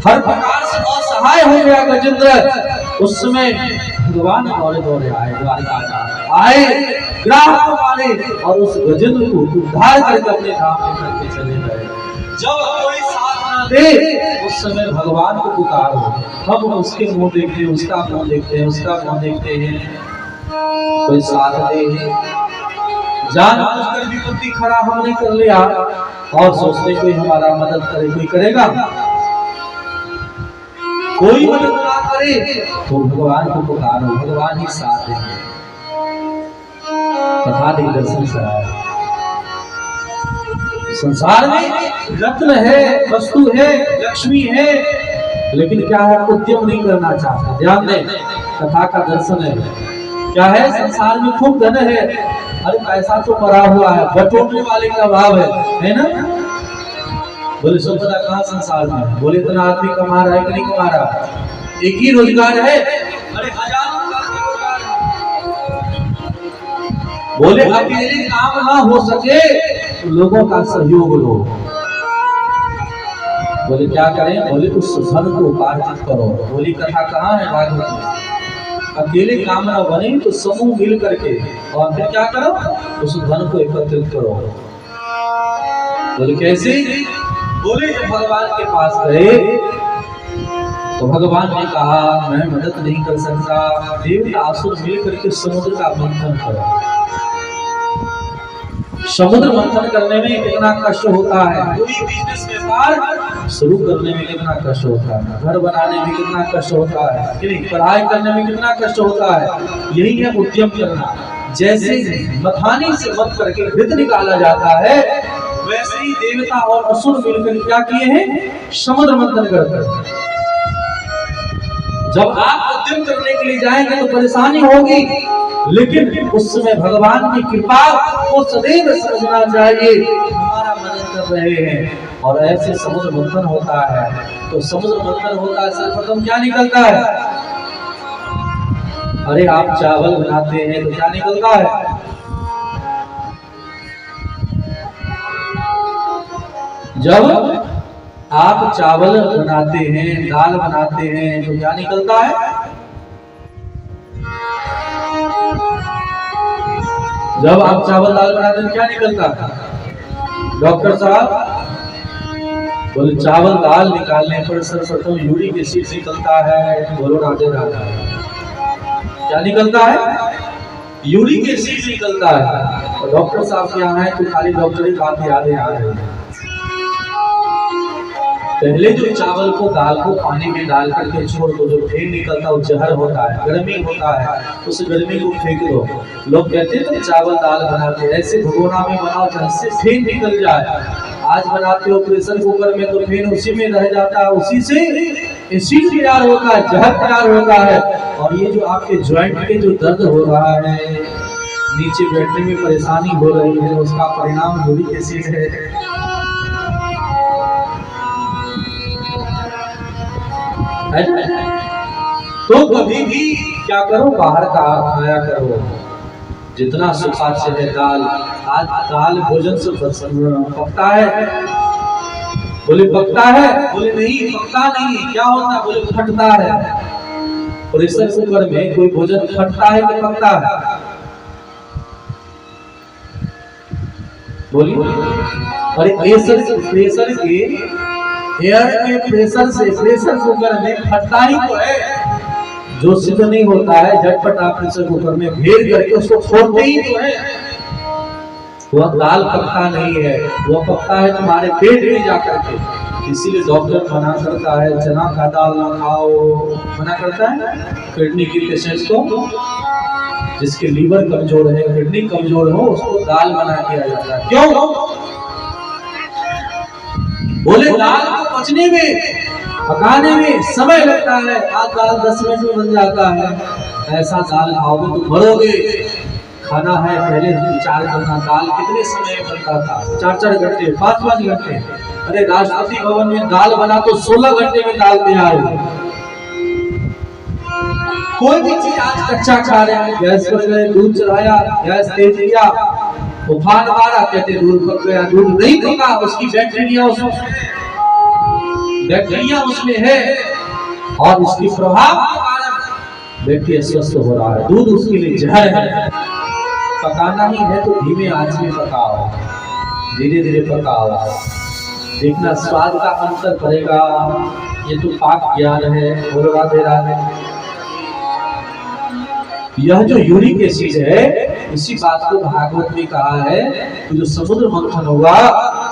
हर प्रकार से असहाय हो गया गजेंद्र। उस समय भगवान दौड़े दौड़े आए, द्वारिका आए, ग्राह को मारे और उस गजेंद्र को उद्धार करके अपने धाम में करके चले गए। जब कोई साथ ना दे उस समय भगवान को पुकारो, हम उसके मुंह देखते हैं, उसका मुंह देखते हैं, उसका मुंह देखते हैं, कोई साथ दे, जानबूझकर विपत्ति खड़ा हमने कर लिया और सोचते कोई हमारा मदद करे, कोई करेगा? कोई मदद ना करे तो भगवान को पुकारो, भगवान ही साथ देंगे। कथा दर्शन कराए। संसार में रत्न है, वस्तु है, लक्ष्मी है, लेकिन क्या है, उद्यम नहीं करना चाहते। ध्यान दें, कथा का दर्शन है। क्या है, संसार में खूब धन है, अरे पैसा तो मरा हुआ है, बटोरने वाले का अभाव है ना? बोले संपदा कहाँ संसार में? बोले इतना आदमी कमा रहा है कि नहीं कमा रहा? एक ही रोजगार है, अरे हजारों रोजगार। बोले अकेले काम ना हो सके तो लोगों का सहयोग लो। बोले क्या करें? बोले उस धन को उपार्जित करो। बोली कथा कहाँ है भागवत में? अकेले काम ना बने तो समूह मिल करके और फिर क्या करो, उस धन को एकत्रित करो। बोले कैसे? बोले जब भगवान के पास गए तो भगवान ने कहा मैं मदद नहीं कर सकता, देवता असुर मिल करके समुद्र का मंथन करो। समुद्र मंथन करने में कितना कष्ट होता है, कोई बिजनेस व्यापार शुरू करने में कितना कष्ट होता है, घर बनाने में कितना कष्ट होता है, पढ़ाई करने में कितना कष्ट होता है। यही है उद्यम करना। जैसे मथानी से मत करके घृत निकाला जाता है, वैसे ही देवता और असुर मिलकर क्या किए हैं, समुद्र मंथन करते हैं। जब आप उद्यम करने के लिए जाएंगे तो परेशानी होगी, लेकिन उस समय भगवान की कृपा को सदैव समझना चाहिए, हमारा मदद कर रहे हैं। और ऐसे समुद्र मंथन होता है, तो समुद्र मंथन होता है, सर्वप्रथम क्या निकलता है? अरे आप चावल बनाते हैं तो क्या निकलता है? जब आप चावल बनाते हैं, दाल बनाते हैं तो क्या निकलता है? जब आप चावल दाल बनाते हैं क्या निकलता है? डॉक्टर साहब बोले चावल दाल निकालने पर सर्वप्रथम यूरिक एसिड निकलता है। बोलो राधे राधे। क्या निकलता है? यूरिक एसिड निकलता है। और डॉक्टर साहब क्या है तो खाली डॉक्टरी बात यादें आ रही है। पहले जो चावल को दाल को पानी में डाल करके छोड़ दो, जो फेन निकलता है वो जहर होता है, गर्मी होता है, उस गर्मी को फेंक दो। लोग कहते हैं तो चावल दाल बनाते हैं, ऐसे भगोना में बनाओ जिससे फेन निकल जाए। आज बनाते हो प्रेशर कुकर में तो फेन उसी में रह जाता है, उसी से एसिड तैयार होता है, जहर तैयार होता है। और ये जो आपके ज्वाइंट के जो दर्द हो रहा है, नीचे बैठने में परेशानी हो रही है, उसका परिणाम यूरिक एसिड है। तो कभी भी क्या करो, बाहर का खाया करो। जितना सुखाद्य है दाल, आज दाल भोजन से पकता है। बोले पकता है? बोले नहीं पकता नहीं। क्या होता है? बोले फटता है। प्रेशर कुकर में कोई भोजन फटता है कि पकता है? बोलिए। अरे प्रेशर के एयर के प्रेशर से प्रेशर कुकर में फटता ही तो है। जो सिद्ध नहीं होता है झटपट आप प्रेशर कुकर में भेड़ करके उसको छोड़ते ही तो है। वह दाल पकता नहीं है, वह पकता है तुम्हारे पेट में जाकर के। इसीलिए डॉक्टर मना करता है चना का दाल ना खाओ, मना करता है किडनी की पेशेंट्स को, जिसके लीवर कमजोर है, किडनी कमजोर हो, उसको दाल मना किया जाता है। क्यों? बोले दाल को पचने में, पकाने में समय लगता है। आज दाल 10 मिनट में बन जाता है, ऐसा दाल खाओगे तो मरोगे। खाना है पहले विचार करना, दाल कितने समय में बनता था? 4-4 घंटे, 5-5 घंटे। अरे राष्ट्रपति भवन में दाल बना तो 16 घंटे में दाल तैयार हो। कोई भी चीज आज कच्चा खा रहे हैं, गैस पर गए, दूध चढ़ाया, गैस तेज किया, उफान मारा, कहते दूध पक गया। दूध नहीं पका, उसकी बैक्टीरिया उसमें बैक्टीरिया उसमें है और इसके प्रभाव के कारण व्यक्ति अस्वस्थ हो रहा है। दूध उसके लिए जहर है। पकाना ही है तो धीमे आंच में पकाओ, धीरे धीरे पकाओ, देखना स्वाद का अंतर पड़ेगा। ये तो पाक ज्ञान है। बोलो राधे राधे। यह जो यूरिक एसिड है, इसी बात को भागवत में कहा है कि जो समुद्र मंथन हुआ,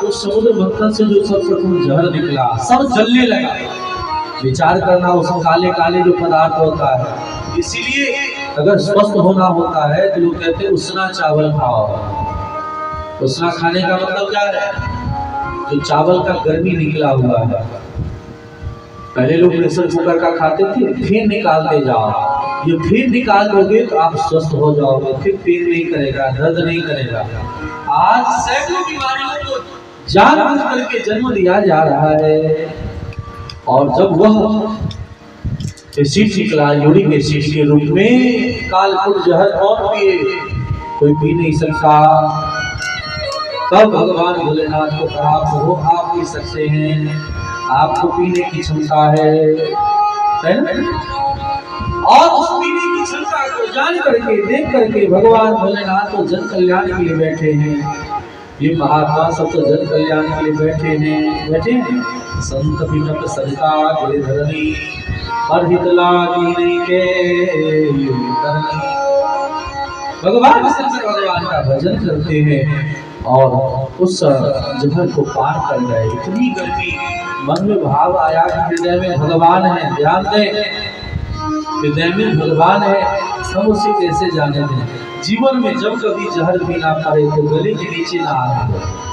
तो समुद्र मंथन से जो सर्वप्रथम जहर निकला, सब जलने लगा। विचार करना, उस काले काले जो पदार्थ होता है। इसीलिए अगर स्वस्थ होना होता है तो लोग कहते हैं उसना चावल खाओ। उसना खाने का मतलब क्या है? जो चावल का गर्मी निकला हुआ है। पहले लोग प्रेशर कुकर का खाते थे, फिर निकालते जाओ। ये फिर निकाल दोगे तो आप स्वस्थ हो जाओगे, फिर पेट नहीं करेगा, दर्द नहीं करेगा। आज सैकड़ों बीमारियों को जानबूझ करके जन्म दिया जा रहा है। और जब वह एसिड निकला यूरिक एसिड के रूप में, कालकुट जहर कौन पिए? कोई पी नहीं सकता। तब भगवान भोलेनाथ को कहा प्रभु आप पी सकते हैं, आपको पीने की क्षमता है ना? और उस पीने की क्षमता को जान करके, देख करके भगवान भोलेनाथ तो जन कल्याण के लिए बैठे हैं। ये महात्मा सब तो जन कल्याण के लिए बैठे हैं। संत बिनप सरिता गिरिधरनी और हितला नहीं के भगवान शंकर भगवान का भजन करते हैं और उस जहर को पार कर गए। इतनी गर्मी, मन में भाव आया कि हृदय में भगवान है। ध्यान दें, हृदय में भगवान है, हम उसे कैसे जाने दें? जीवन में जब कभी जहर पीना पड़े तो गले के नीचे ना आने।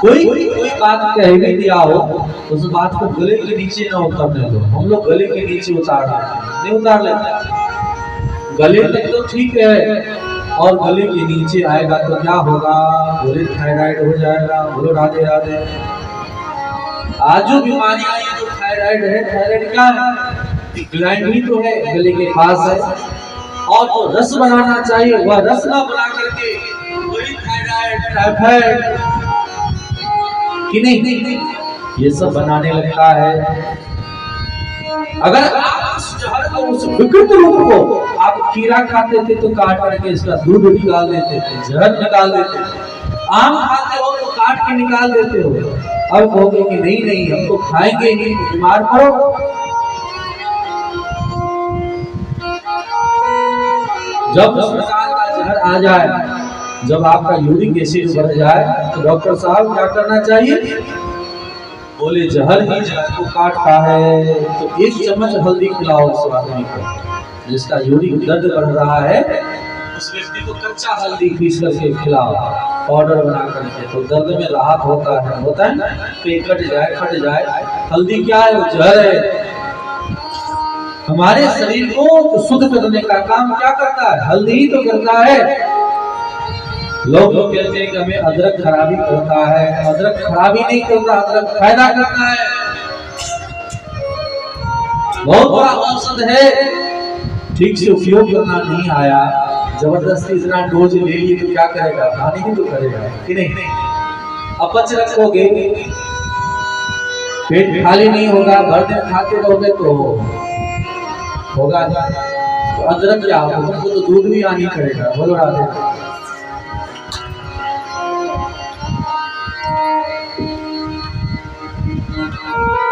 कोई बात कह भी दिया हो, उस बात को गले के नीचे ना उतारने दो। हम लोग गले के नीचे उतार नहीं उतार लेते। गले तक तो ठीक है, और गले के नीचे आएगा तो क्या होगा? बोले थायराइड हो जाएगा। बोलो राधे राधे। आज जो बीमारी आई है, जो थायराइड है, थायराइड क्या है? ग्लैंड ही तो है, गले के पास है। और तो रस बनाना चाहिए, वह रस ना बना करके वही थायराइड, टाइफाइड कि नहीं, ये सब बनाने लगता है। अगर आप उस जहर को, उस विकृत रूप को, आप खीरा खाते थे तो काट करके इसका दूध निकाल देते थे, जहर निकाल देते थे। आम खाते हो तो काट के निकाल देते हो। अब कहोगे कि नहीं हम तो खाएंगे नहीं, तो बीमार पड़ो। जब उस प्रकार का जहर आ जाए, जब आपका यूरिक एसिड बढ़ जाए, तो डॉक्टर साहब क्या करना चाहिए? बोले जहर ही जहर को काटता है, तो 1 चम्मच हल्दी खिलाओ उस आदमी को जिसका यूरिक दर्द बढ़ रहा है। उस व्यक्ति को कच्चा हल्दी पीस करके खिलाओ, पाउडर बना करके, तो दर्द में राहत होता है ना? पेट कट जाए। हल्दी क्या है? वो जहर है। हमारे शरीर को शुद्ध करने का काम क्या करता है? हल्दी ही तो करता है। लोग कहते हैं कि हमें अदरक खराबी करता है। अदरक खराबी नहीं करता, अदरक फायदा करता है। बहुत बड़ा औषध है, ठीक से उपयोग करना नहीं आया, जबरदस्ती इतना डोज ले लिए तो क्या करेगा? खाने ही तो करेगा कि नहीं? अपच रखोगे, पेट खाली नहीं होगा, भर दिन खाते रहोगे तो होगा। तो अदरक क्या होगा? तुमको तो दूध भी आनी करेगा। बोलो राधे।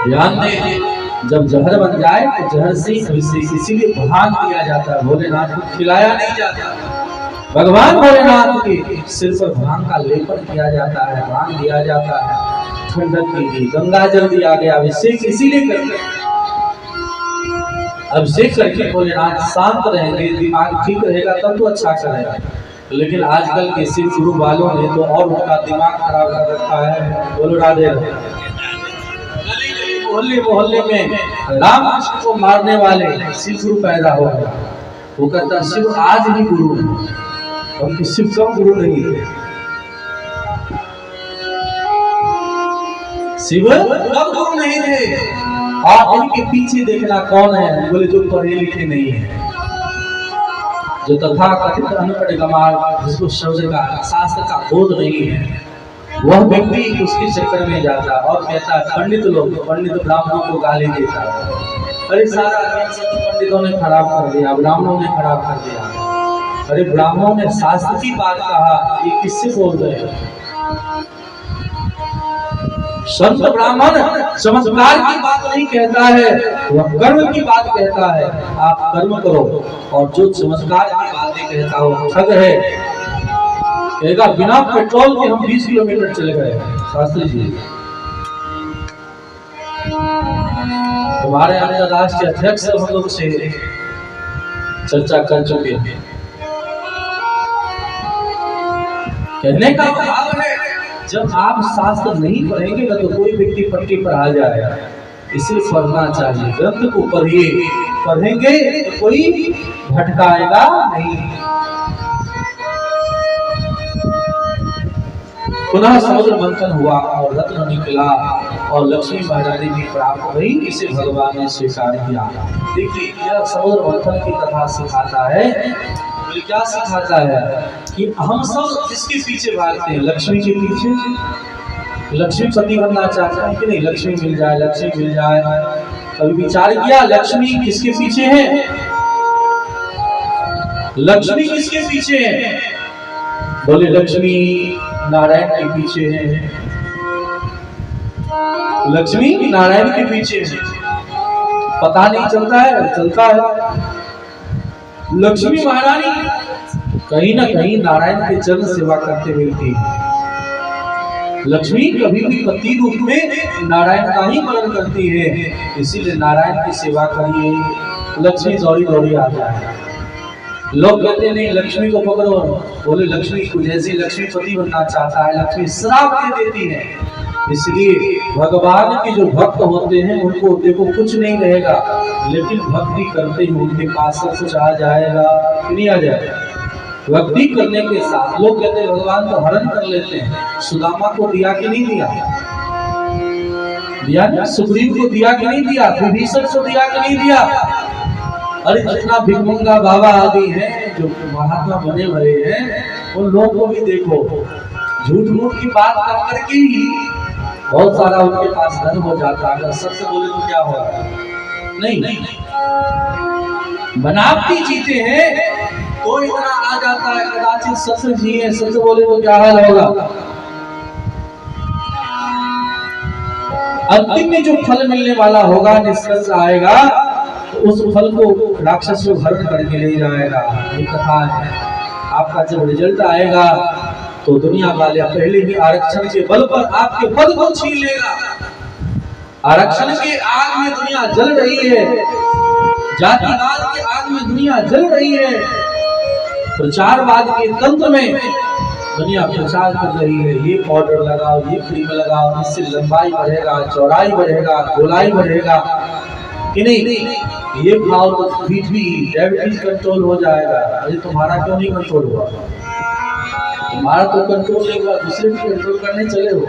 ध्यान दें, जब जहर बन जाए तो जहर से इसीलिए भांग दिया जाता है। भोलेनाथ को खिलाया नहीं जाता। भगवान भोलेनाथ के सिर पर भांग का लेपन किया जाता है, भांग दिया जाता है ठंडक के लिए। गंगा जल दिया गया, अभिषेक इसीलिए करते हैं। अभिषेक करके भोलेनाथ शांत रहेंगे, दिमाग ठीक रहेगा तब तो अच्छा करेगा। लेकिन आजकल के शिव गुरु वालों ने तो और उनका दिमाग खराब कर रखा है। बोलो राधे। मोहल्ले में राम कृष्ण को मारने वाले शिव गुरु पैदा हो गया। वो कहता शिव आज भी गुरु है, उनके शिव कब गुरु नहीं है। शिव कब गुरु नहीं थे। और इनके पीछे देखना कौन है? बोले जो पढ़े लिखे नहीं है, जो तथाकथित अनपढ़ गंवार, जिसको शब्द का, शास्त्र का बोध नहीं है, वह व्यक्ति उसके चक्कर में जाता और कहता है पंडित ब्राह्मणों को गाली देता है, अरे सारा ज्ञान सब पंडितों ने खराब कर दिया, ब्राह्मणों ने खराब कर दिया। अरे ब्राह्मणों ने शास्त्र की बात कहा, ये किससे बोल रहे हैं? संत ब्राह्मण चमत्कार की बात नहीं कहता है, वह कर्म की बात कहता है। आप कर्म करो, और जो चमत्कार की बातें कहता हो ठग है। कहेगा बिना पेट्रोल के हम 20 किलोमीटर चले गए। शास्त्री जी हमारे राष्ट्रीय अध्यक्ष हम लोग से चर्चा कर चुके हैं। कहने का भाव है, जब आप शास्त्र नहीं पढ़ेंगे ना तो कोई व्यक्ति पट्टी पर आ जाएगा, इसलिए पढ़ना चाहिए। ग्रंथ को पढ़िए, पढ़ेंगे तो कोई भटकाएगा नहीं। पुनः समुद्र मंथन हुआ और रत्न निकला और लक्ष्मी महारानी भी प्राप्त हुई, इसे भगवान ने स्वीकार किया। देखिए यह समुद्र मंथन की कथा सिखाता है, क्या सिखाता है कि हम सब किसके पीछे भागते हैं? लक्ष्मी के पीछे। लक्ष्मीपति बनना चाहते हैं कि नहीं? लक्ष्मी मिल जाए, लक्ष्मी मिल जाए। कभी विचार किया लक्ष्मी किसके पीछे है? लक्ष्मी किसके पीछे है? बोले लक्ष्मी नारायण के पीछे है। लक्ष्मी नारायण के पीछे है, पता नहीं चलता है, चलता है। लक्ष्मी महारानी कहीं ना कहीं नारायण के चरण सेवा करते हुए थी। लक्ष्मी कभी भी पति रूप में नारायण का ही वर्णन करती है, इसीलिए नारायण की सेवा करिए, लक्ष्मी दौड़ी दौड़ी आ जाए। लोग कहते नहीं लक्ष्मी को पकड़ो, बोले लक्ष्मी को जैसी लक्ष्मीपति बनना चाहता है, लक्ष्मी श्राप दे देती है। इसलिए भगवान के जो भक्त होते हैं उनको देखो कुछ नहीं रहेगा, लेकिन भक्ति करते ही उनके पास सब कुछ आ जाएगा कि नहीं आ जाएगा? भक्ति करने के साथ लोग कहते हैं भगवान तो हरण कर लेते हैं। सुदामा को दिया कि नहीं दिया? दिया ना? सुग्रीव को दिया कि नहीं दिया? विभीषण को दिया कि नहीं दिया? अरे जितना भिखमंगा बाबा आदि हैं जो महात्मा बने हुए हैं, उन लोगों को भी देखो झूठ मूठ की बात कर करके ही बहुत सारा उनके पास धन हो जाता है। अगर सच बोले तो क्या होगा? नहीं, बनावटी जीते हैं तो इतना आ जाता है। कदाचित सच जिए, सच बोले तो क्या हाल होगा? अंतिम में जो फल मिलने वाला होगा, निष्कर्ष आएगा, तो उस फल को राक्षस को हरण करके ले जाएगा। ये कथा है। आपका जब रिजल्ट आएगा तो दुनिया वाले पहले ही आरक्षण के बल पर आपके पद को छीन लेगा। आरक्षण के आग में दुनिया जल रही है, जातिवाद के आग में दुनिया जल रही है, प्रचारवाद के तंत्र में दुनिया प्रचार कर रही है। ये पाउडर लगाओ, ये क्रीम लगाओ, इससे लंबाई बढ़ेगा, चौड़ाई बढ़ेगा, गोलाई बढ़ेगा कि नहीं? ये खाओ तो बीपी डायबिटीज कंट्रोल हो जाएगा। अरे तुम्हारा क्यों नहीं कंट्रोल हुआ? तुम्हारा तो कंट्रोल नहीं हुआ, दूसरे भी कंट्रोल करने चले हो।